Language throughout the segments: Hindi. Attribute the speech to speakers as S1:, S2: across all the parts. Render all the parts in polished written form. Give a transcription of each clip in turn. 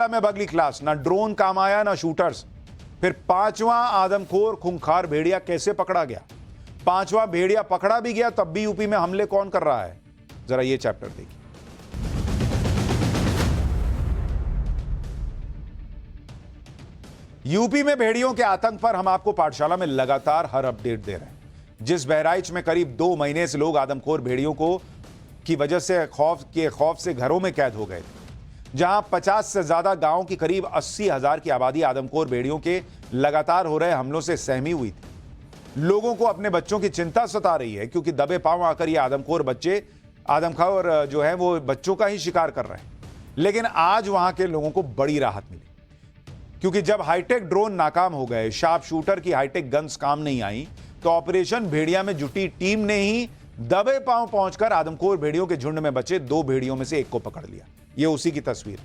S1: में बगली क्लास, ना ड्रोन काम आया ना शूटर्स। फिर पांचवा आदमखोर खूंखार भेड़िया कैसे पकड़ा गया? पांचवा भेड़िया पकड़ा भी गया तब भी यूपी में हमले कौन कर रहा है? जरा ये चैप्टर देखिए। यूपी में भेड़ियों के आतंक पर हम आपको पाठशाला में लगातार हर अपडेट दे रहे हैं। जिस बहराइच में करीब 2 महीने से लोग आदमखोर भेड़ियों को की वजह से खौफ से घरों में कैद हो गए थे, जहां 50 से ज्यादा गांवों की करीब 80,000 की आबादी आदमखोर भेड़ियों के लगातार हो रहे हमलों से सहमी हुई थी। लोगों को अपने बच्चों की चिंता सता रही है, क्योंकि दबे पांव आकर ये आदमखोर जो है वो बच्चों का ही शिकार कर रहे हैं। लेकिन आज वहां के लोगों को बड़ी राहत मिली, क्योंकि जब हाईटेक ड्रोन नाकाम हो गए, शार्प शूटर की हाईटेक गन्स काम नहीं आई, तो ऑपरेशन भेड़िया में जुटी टीम ने ही दबे पांव पहुंचकर आदमखोर भेड़ियों के झुंड में बचे 2 भेड़ियों में से एक को पकड़ लिया। ये उसी की तस्वीर।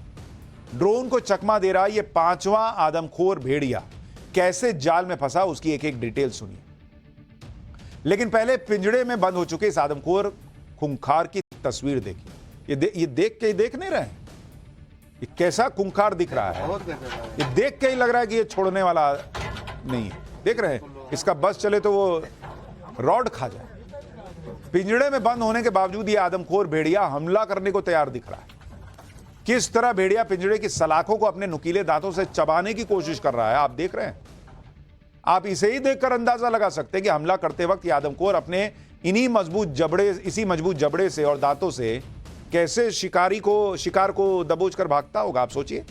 S1: ड्रोन को चकमा दे रहा ये 5वां आदमखोर भेड़िया कैसे जाल में फंसा, उसकी एक एक डिटेल सुनिए। लेकिन पहले पिंजड़े में बंद हो चुके इस आदमखोर खूंखार की तस्वीर देखिए। ये देख के देख नहीं रहे, ये कैसा खूंखार दिख रहा है। ये देख के ही लग रहा है कि ये छोड़ने वाला नहीं है। देख रहे हैं, इसका बस चले तो वो रॉड खा जाए। पिंजड़े में बंद होने के बावजूद ये आदमखोर भेड़िया हमला करने को तैयार दिख रहा है। किस तरह भेड़िया पिंजड़े की सलाखों को अपने नुकीले दांतों से चबाने की कोशिश कर रहा है, आप देख रहे हैं। आप इसे ही देखकर अंदाजा लगा सकते हैं कि हमला करते वक्त ये आदमखोर अपने इसी मजबूत जबड़े से और दांतों से कैसे शिकार को दबोच कर भागता होगा। आप सोचिए,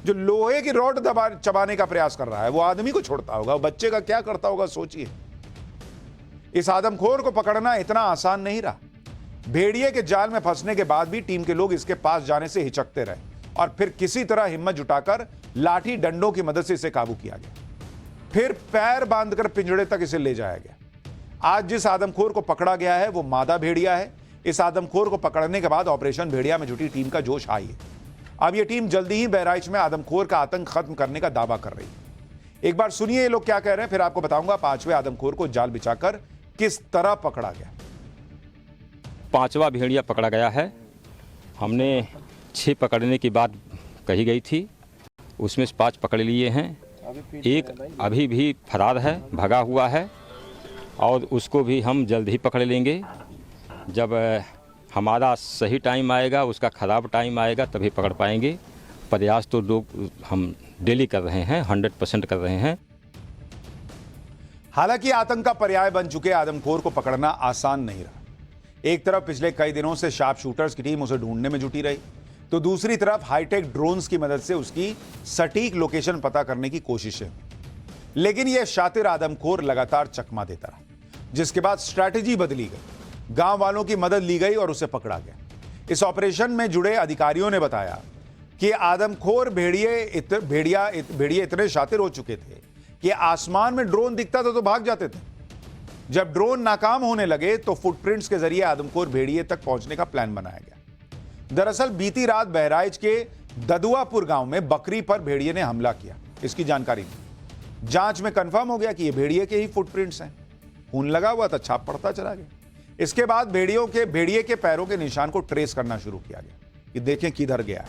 S1: जो लोहे की रॉड चबाने का प्रयास कर रहा है वो आदमी को छोड़ता होगा, बच्चे का क्या करता होगा सोचिए। इस आदमखोर को पकड़ना इतना आसान नहीं रहा। भेड़िए के जाल में फंसने के बाद भी टीम के लोग इसके पास जाने से हिचकते रहे और फिर किसी तरह हिम्मत जुटाकर लाठी डंडों की मदद से इसे काबू किया गया। फिर पैर बांधकर पिंजड़े तक इसे ले जाया गया। आज जिस आदमखोर को पकड़ा गया है वो मादा भेड़िया है। इस आदमखोर को पकड़ने के बाद ऑपरेशन भेड़िया में जुटी टीम का जोश आई है। अब यह टीम जल्दी ही बहराइच में आदमखोर का आतंक खत्म करने का दावा कर रही है। एक बार सुनिए ये लोग क्या कह रहे हैं, फिर आपको बताऊंगा 5वें आदमखोर को जाल बिछाकर किस तरह पकड़ा गया।
S2: 5वां भेड़िया पकड़ा गया है। हमने 6 पकड़ने की बात कही गई थी, उसमें से 5 पकड़ लिए हैं। एक अभी भी फरार है, भगा हुआ है, और उसको भी हम जल्द ही पकड़ लेंगे। जब हमारा सही टाइम आएगा, उसका ख़राब टाइम आएगा, तभी पकड़ पाएंगे। प्रयास तो लोग हम डेली कर रहे हैं, 100% कर रहे हैं।
S1: हालांकि आतंक का पर्याय बन चुके आदमखोर को पकड़ना आसान नहीं रहा। एक तरफ पिछले कई दिनों से शार्प शूटर्स की टीम उसे ढूंढने में जुटी रही, तो दूसरी तरफ हाईटेक ड्रोन्स की मदद से उसकी सटीक लोकेशन पता करने की कोशिशें। लेकिन यह शातिर आदमखोर लगातार चकमा देता रहा, जिसके बाद स्ट्रैटेजी बदली गई। गांव वालों की मदद ली गई और उसे पकड़ा गया। इस ऑपरेशन में जुड़े अधिकारियों ने बताया कि आदमखोर भेड़िए इतने शातिर हो चुके थे कि आसमान में ड्रोन दिखता था तो भाग जाते थे। जब ड्रोन नाकाम होने लगे तो फुटप्रिंट्स के जरिए आदमखोर भेड़िए तक पहुंचने का प्लान बनाया गया। दरअसल बीती रात बहराइच के ददुआपुर गांव में बकरी पर भेड़िए ने हमला किया, इसकी जानकारी दी। जांच में कंफर्म हो गया कि ये भेड़िए के ही फुटप्रिंट्स हैं। खून लगा हुआ था, छाप पड़ता चला गया। इसके बाद भेड़िए के पैरों के निशान को ट्रेस करना शुरू किया गया कि देखें किधर गया है।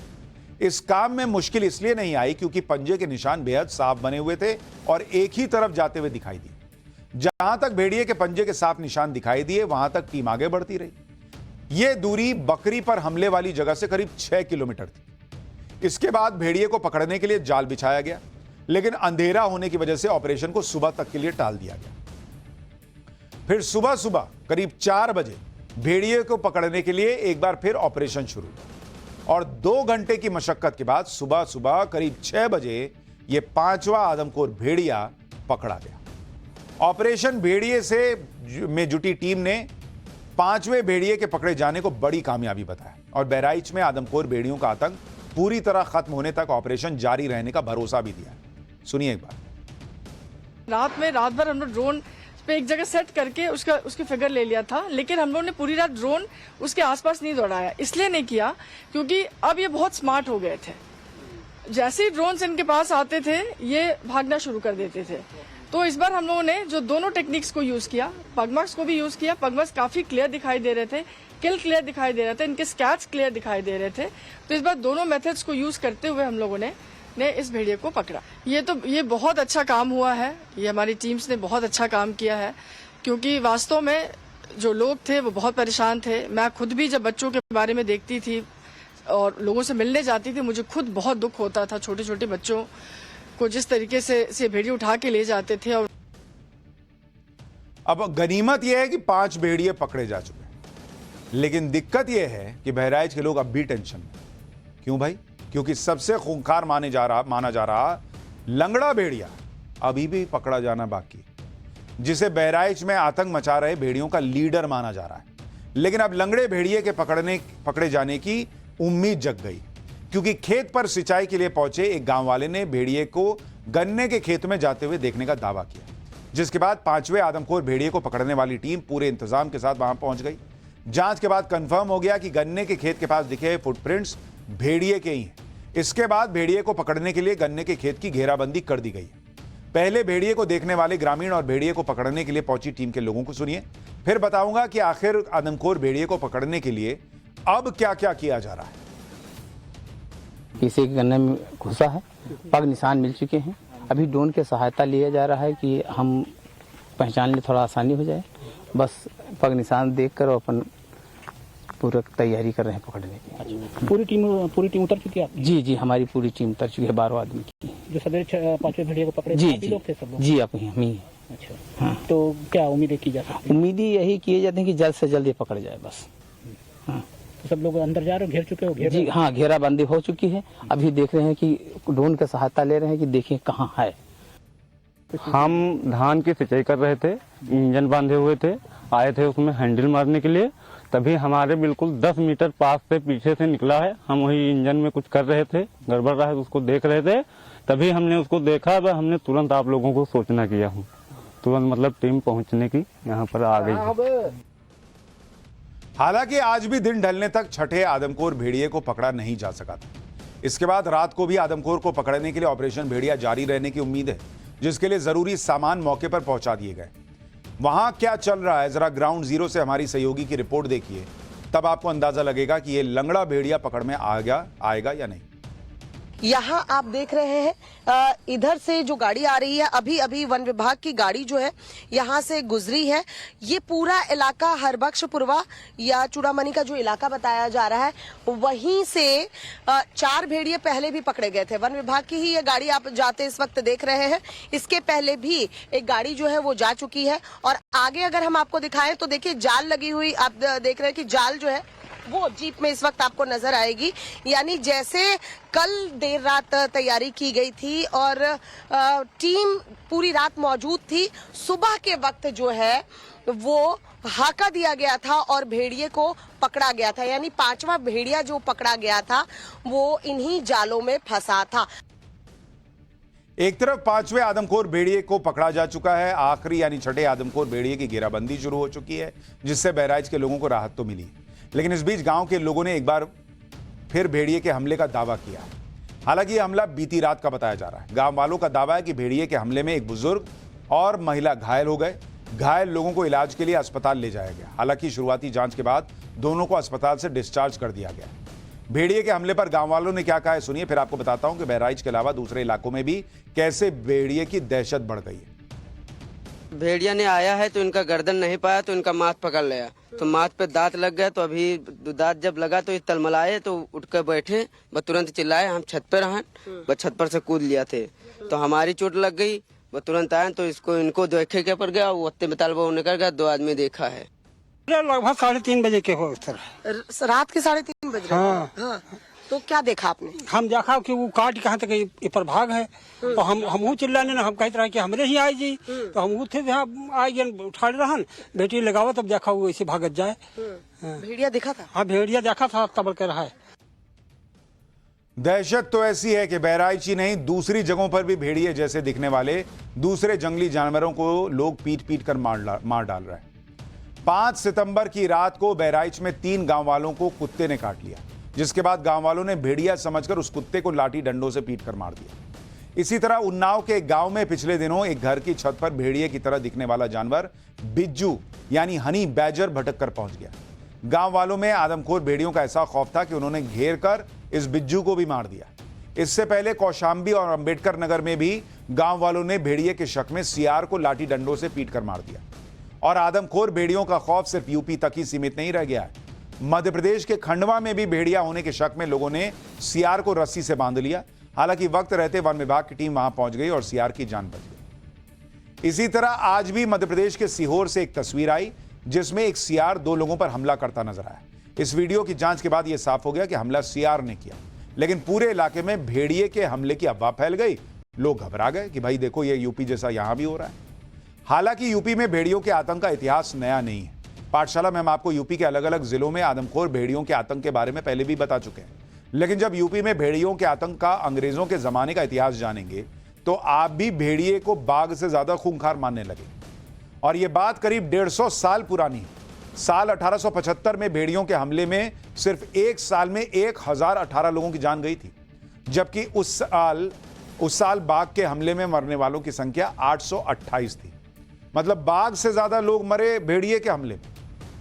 S1: इस काम में मुश्किल इसलिए नहीं आई क्योंकि पंजे के निशान बेहद साफ बने हुए थे और एक ही तरफ जाते हुए दिखाई दिए। जहां तक भेड़िए के पंजे के साफ निशान दिखाई दिए, वहां तक टीम आगे बढ़ती रही। यह दूरी बकरी पर हमले वाली जगह से करीब 6 किलोमीटर थी। इसके बाद भेड़िए को पकड़ने के लिए जाल बिछाया गया, लेकिन अंधेरा होने की वजह से ऑपरेशन को सुबह तक के लिए टाल दिया गया। फिर सुबह करीब 4 बजे भेड़िए को पकड़ने के लिए एक बार फिर ऑपरेशन शुरू हुआ और 2 घंटे की मशक्कत के बाद सुबह करीब 6 बजे यह 5वां आदमखोर भेड़िया पकड़ा गया। ऑपरेशन भेड़िए में जुटी टीम ने 5वें भेड़िए के पकड़े जाने को बड़ी कामयाबी बताया और बहराइच में आदमखोर भेड़ियों का आतंक पूरी तरह खत्म होने तक ऑपरेशन जारी रहने का भरोसा भी दिया। सुनिए एक बार।
S3: रात भर हम लोग ड्रोन पे एक जगह सेट करके उसकी फिगर ले लिया था, लेकिन हम लोग ने पूरी रात ड्रोन उसके आसपास नहीं दौड़ाया। इसलिए नहीं किया क्योंकि अब ये बहुत स्मार्ट हो गए थे। जैसे ही ड्रोन इनके पास आते थे ये भागना शुरू कर देते थे। तो इस बार हम लोगों ने जो दोनों टेक्निक्स को यूज किया, पगमक्स को भी यूज किया। पगमक्स काफी क्लियर दिखाई दे रहे थे, किल क्लियर दिखाई दे रहे थे, इनके स्कैच क्लियर दिखाई दे रहे थे। तो इस बार दोनों मेथड्स को यूज करते हुए हम लोगों ने इस भेड़िए को पकड़ा। ये बहुत अच्छा काम हुआ है, ये हमारी टीम्स ने बहुत अच्छा काम किया है, क्योंकि वास्तव में जो लोग थे वो बहुत परेशान थे। मैं खुद भी जब बच्चों के बारे में देखती थी और लोगों से मिलने जाती थी, मुझे खुद बहुत दुख होता था। छोटे छोटे बच्चों को जिस तरीके से भेड़िए उठा के ले जाते थे। और
S1: अब गनीमत यह है कि 5 भेड़िए पकड़े जा चुके हैं, लेकिन दिक्कत यह है कि बहराइच के लोग अब भी टेंशन में। क्यों भाई? क्योंकि सबसे खूंखार माना जा रहा लंगड़ा भेड़िया अभी भी पकड़ा जाना बाकी, जिसे बहराइच में आतंक मचा रहे भेड़ियों का लीडर माना जा रहा है। लेकिन अब लंगड़े भेड़िए के पकड़े जाने की उम्मीद जग गई, क्योंकि खेत पर सिंचाई के लिए पहुंचे एक गांव वाले ने भेड़िए को गन्ने के खेत में जाते हुए देखने का दावा किया, जिसके बाद 5वें आदमखोर भेड़िए को पकड़ने वाली टीम पूरे इंतजाम के साथ वहां पहुंच गई। जांच के बाद कंफर्म हो गया कि गन्ने के खेत के पास दिखे फुटप्रिंट्स भेड़िए के ही हैं। इसके बाद भेड़िए को पकड़ने के लिए गन्ने के खेत की घेराबंदी कर दी गई। पहले भेड़िए को देखने वाले ग्रामीण और भेड़िए को पकड़ने के लिए पहुंची टीम के लोगों को सुनिए, फिर बताऊंगा कि आखिर आदमखोर भेड़िए को पकड़ने के लिए अब क्या क्या किया जा रहा है।
S4: किसी के गन्ने में घुसा है, पग निशान मिल चुके हैं। अभी ड्रोन की सहायता लिया जा रहा है कि हम पहचानने में थोड़ा आसानी हो जाए। बस पग निशान देखकर अपन पूरा तैयारी कर रहे हैं पकड़ने की।
S5: पूरी टीम उतर चुकी है आपकी?
S4: जी, हमारी पूरी टीम उतर चुकी है, 12 आदमी की।
S5: जो सवेरे 5वें भेड़िए को पकड़े
S4: जी
S5: लोग थे सब लोग?
S4: जी, आप हम ही।
S5: अच्छा,
S4: हाँ।
S5: तो क्या उम्मीदें की जा सकती है?
S4: उम्मीद यही किए जाते हैं कि जल्द से जल्द ये पकड़ जाए बस। हाँ,
S5: तो सब लोग अंदर जा रहे हो, घेर चुके हो?
S4: जी हाँ, घेराबंदी हो चुकी है। अभी देख रहे हैं कि ड्रोन की सहायता ले रहे हैं कि देखिए कहाँ है।
S6: हम धान की सिंचाई कर रहे थे, इंजन बांधे हुए थे, आए थे उसमें हैंडल मारने के लिए। तभी हमारे बिल्कुल 10 मीटर पास से पीछे से निकला है। हम वही इंजन में कुछ कर रहे थे, गड़बड़ रहा है, उसको देख रहे थे। तभी हमने उसको देखा, वह हमने तुरंत आप लोगों को सूचना किया हूँ। तुरंत मतलब टीम पहुँचने की यहाँ पर आ गई है।
S1: हालांकि आज भी दिन ढलने तक छठे आदमखोर भेड़िए को पकड़ा नहीं जा सका था। इसके बाद रात को भी आदमखोर को पकड़ने के लिए ऑपरेशन भेड़िया जारी रहने की उम्मीद है, जिसके लिए जरूरी सामान मौके पर पहुंचा दिए गए। वहां क्या चल रहा है, जरा ग्राउंड जीरो से हमारी सहयोगी की रिपोर्ट देखिए, तब आपको अंदाजा लगेगा कि ये लंगड़ा भेड़िया पकड़ में आएगा या नहीं।
S7: यहाँ आप देख रहे हैं इधर से जो गाड़ी आ रही है, अभी अभी वन विभाग की गाड़ी जो है यहाँ से गुजरी है। ये पूरा इलाका हरबख्शपुरवा या चूड़ामणि का जो इलाका बताया जा रहा है, वहीं से 4 भेड़िए पहले भी पकड़े गए थे। वन विभाग की ही ये गाड़ी आप जाते इस वक्त देख रहे हैं। इसके पहले भी एक गाड़ी जो है वो जा चुकी है। और आगे अगर हम आपको दिखाएं तो देखिए जाल लगी हुई आप देख रहे हैं कि जाल जो है वो जीप में इस वक्त आपको नजर आएगी। यानी जैसे कल देर रात तैयारी की गई थी और टीम पूरी रात मौजूद थी, सुबह के वक्त जो है वो हाका दिया गया था और भेड़िए को पकड़ा गया था। यानी 5वां भेड़िया जो पकड़ा गया था वो इन्हीं जालों में फंसा था।
S1: एक तरफ 5वें आदमखोर भेड़िए को पकड़ा जा चुका है, आखिरी यानी छठे आदमखोर भेड़िए की घेराबंदी शुरू हो चुकी है, जिससे बहराइच के लोगों को राहत तो मिली। लेकिन इस बीच गांव के लोगों ने एक बार फिर भेड़िए के हमले का दावा किया। हालांकि यह हमला बीती रात का बताया जा रहा है। गांव वालों का दावा है कि भेड़िए के हमले में एक बुजुर्ग और महिला घायल हो गए। घायल लोगों को इलाज के लिए अस्पताल ले जाया गया। हालांकि शुरुआती जांच के बाद दोनों को अस्पताल से डिस्चार्ज कर दिया गया। भेड़िए के हमले पर गांव वालों ने क्या कहा है, सुनिए, फिर आपको बताता हूं कि बहराइच के अलावा दूसरे इलाकों में भी कैसे भेड़िए की दहशत बढ़ गई है।
S8: भेड़िया ने आया है तो इनका गर्दन नहीं पाया तो इनका माथ पकड़ लिया, तो माथ पे दांत लग गया। तो अभी दांत जब लगा तो ये तलमलाए, तो उठ कर बैठे, बस तुरंत चिल्लाए। हम छत पे रहन, बस छत पर से कूद लिया थे, तो हमारी चोट लग गई। वो तुरंत आए तो इनको देखे के पर गया, वो उत्ते में तालबा निकल गया। 2 आदमी देखा है।
S5: लगभग 3:30 बजे के हो सर।
S7: रात के 3:30 बजे? हाँ। तो क्या देखा आपने?
S5: हम देखा कि वो काट कहाँ तक ऊपर भाग है, और हम चिल्लाने ना, हम कहते रहे कि हमरे ही आई जी, तो हम थे आई उठा रहन, बेटी लगावा, तब देखा वो ऐसे भागत जाए।
S7: भेड़िया देखा था?
S5: हाँ, भेड़िया देखा था, तब के रहा है।
S1: दहशत तो ऐसी है कि बहराइच ही नहीं, दूसरी जगहों पर भी भेड़िए जैसे दिखने वाले दूसरे जंगली जानवरों को लोग पीट पीट कर मार डाल रहे हैं। 5 सितंबर की रात को बहराइच में 3 गांव वालों को कुत्ते ने काट लिया, जिसके बाद गांव वालों ने भेड़िया समझकर उस कुत्ते को लाठी डंडों से पीट कर मार दिया। इसी तरह उन्नाव के एक गांव में पिछले दिनों एक घर की छत पर भेड़िए की तरह दिखने वाला जानवर बिज्जू यानी हनी बैजर भटक कर पहुंच गया। गांव वालों में आदमखोर भेड़ियों का ऐसा खौफ था कि उन्होंने घेर कर इस बिज्जू को भी मार दिया। इससे पहले कौशाम्बी और अंबेडकर नगर में भी गांव वालों ने भेड़िए के शक में सियार को लाठी डंडों से पीट कर मार दिया। और आदमखोर भेड़ियों का खौफ सिर्फ यूपी तक ही सीमित नहीं रह गया है। मध्य प्रदेश के खंडवा में भी भेड़िया होने के शक में लोगों ने सियार को रस्सी से बांध लिया। हालांकि वक्त रहते वन विभाग की टीम वहां पहुंच गई और सियार की जान बच गई। इसी तरह आज भी मध्य प्रदेश के सीहोर से एक तस्वीर आई जिसमें एक सियार 2 लोगों पर हमला करता नजर आया। इस वीडियो की जांच के बाद यह साफ हो गया कि हमला सियार ने किया, लेकिन पूरे इलाके में भेड़िए के हमले की अफवाह फैल गई। लोग घबरा गए कि भाई देखो ये यूपी जैसा यहां भी हो रहा है। हालांकि यूपी में भेड़ियों के आतंक का इतिहास नया नहीं है। पाठशाला में हम आपको यूपी के अलग अलग जिलों में आदमखोर भेड़ियों के आतंक के बारे में पहले भी बता चुके हैं, लेकिन जब यूपी में भेड़ियों के आतंक का अंग्रेजों के जमाने का इतिहास जानेंगे तो आप भी भेड़िए को बाघ से ज्यादा खूंखार मानने लगे। और यह बात करीब 150 साल पुरानी है। साल 1875 में भेड़ियों के हमले में सिर्फ एक साल में 1018 लोगों की जान गई थी, जबकि उस साल बाघ के हमले में मरने वालों की संख्या 828 थी। मतलब बाघ से ज्यादा लोग मरे भेड़िए के हमले में।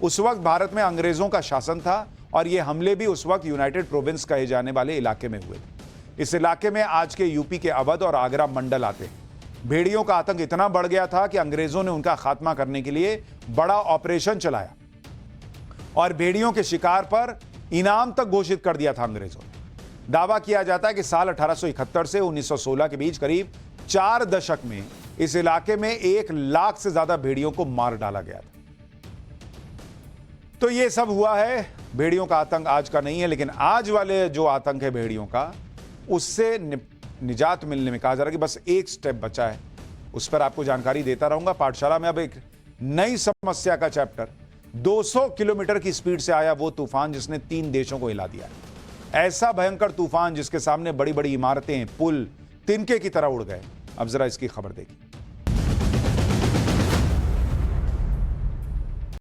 S1: उस वक्त भारत में अंग्रेजों का शासन था और ये हमले भी उस वक्त यूनाइटेड प्रोविंस कहे जाने वाले इलाके में हुए थे। इस इलाके में आज के यूपी के अवध और आगरा मंडल आते हैं। भेड़ियों का आतंक इतना बढ़ गया था कि अंग्रेजों ने उनका खात्मा करने के लिए बड़ा ऑपरेशन चलाया और भेड़ियों के शिकार पर इनाम तक घोषित कर दिया था अंग्रेजों ने। दावा किया जाता है कि साल 1871 से 1916 के बीच करीब 4 दशक में इस इलाके में 1 लाख से ज्यादा भेड़ियों को मार डाला गया था। तो ये सब हुआ है। भेड़ियों का आतंक आज का नहीं है, लेकिन आज वाले जो आतंक है भेड़ियों का, उससे निजात मिलने में कहा जा रहा है कि बस एक स्टेप बचा है। उस पर आपको जानकारी देता रहूंगा। पाठशाला में अब एक नई समस्या का चैप्टर, 200 किलोमीटर की स्पीड से आया वो तूफान जिसने 3 देशों को हिला दिया है। ऐसा भयंकर तूफान जिसके सामने बड़ी बड़ी इमारतें, पुल तिनके की तरह उड़ गए। अब जरा इसकी खबर देखिए।